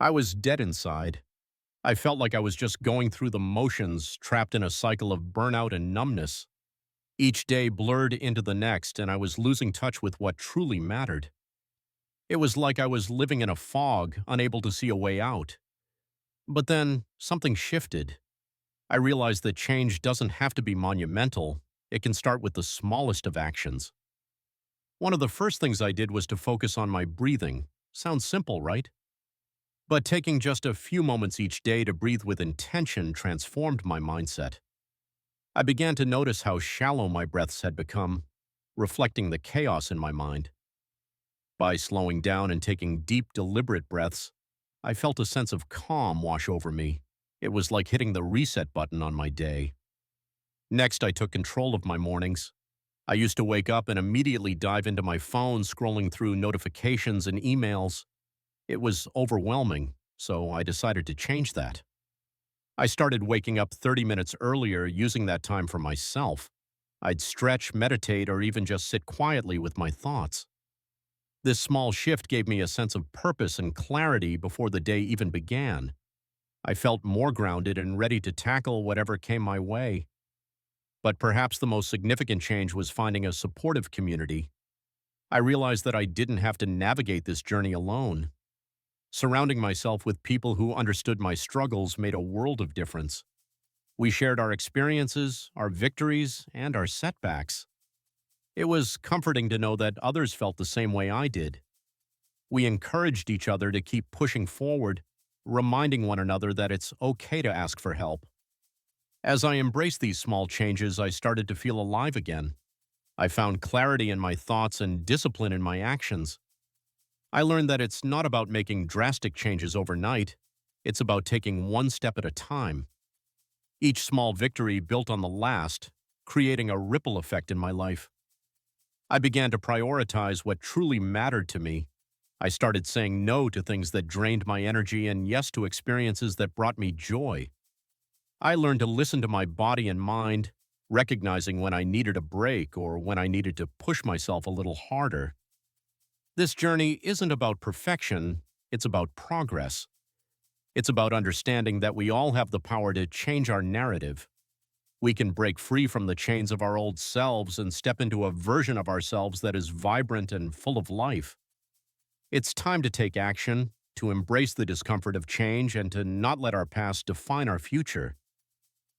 I was dead inside. I felt like I was just going through the motions, trapped in a cycle of burnout and numbness. Each day blurred into the next, and I was losing touch with what truly mattered. It was like I was living in a fog, unable to see a way out. But then, something shifted. I realized that change doesn't have to be monumental. It can start with the smallest of actions. One of the first things I did was to focus on my breathing. Sounds simple, right? But taking just a few moments each day to breathe with intention transformed my mindset. I began to notice how shallow my breaths had become, reflecting the chaos in my mind. By slowing down and taking deep, deliberate breaths, I felt a sense of calm wash over me. It was like hitting the reset button on my day. Next, I took control of my mornings. I used to wake up and immediately dive into my phone, scrolling through notifications and emails. It was overwhelming, so I decided to change that. I started waking up 30 minutes earlier, using that time for myself. I'd stretch, meditate, or even just sit quietly with my thoughts. This small shift gave me a sense of purpose and clarity before the day even began. I felt more grounded and ready to tackle whatever came my way. But perhaps the most significant change was finding a supportive community. I realized that I didn't have to navigate this journey alone. Surrounding myself with people who understood my struggles made a world of difference. We shared our experiences, our victories, and our setbacks. It was comforting to know that others felt the same way I did. We encouraged each other to keep pushing forward, reminding one another that it's okay to ask for help. As I embraced these small changes, I started to feel alive again. I found clarity in my thoughts and discipline in my actions. I learned that it's not about making drastic changes overnight. It's about taking one step at a time. Each small victory built on the last, creating a ripple effect in my life. I began to prioritize what truly mattered to me. I started saying no to things that drained my energy and yes to experiences that brought me joy. I learned to listen to my body and mind, recognizing when I needed a break or when I needed to push myself a little harder. This journey isn't about perfection, it's about progress. It's about understanding that we all have the power to change our narrative. We can break free from the chains of our old selves and step into a version of ourselves that is vibrant and full of life. It's time to take action, to embrace the discomfort of change, and to not let our past define our future.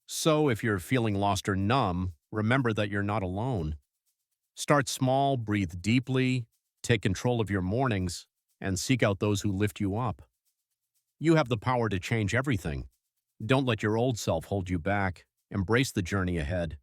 So, if you're feeling lost or numb, remember that you're not alone. Start small, breathe deeply, take control of your mornings, and seek out those who lift you up. You have the power to change everything. Don't let your old self hold you back. Embrace the journey ahead.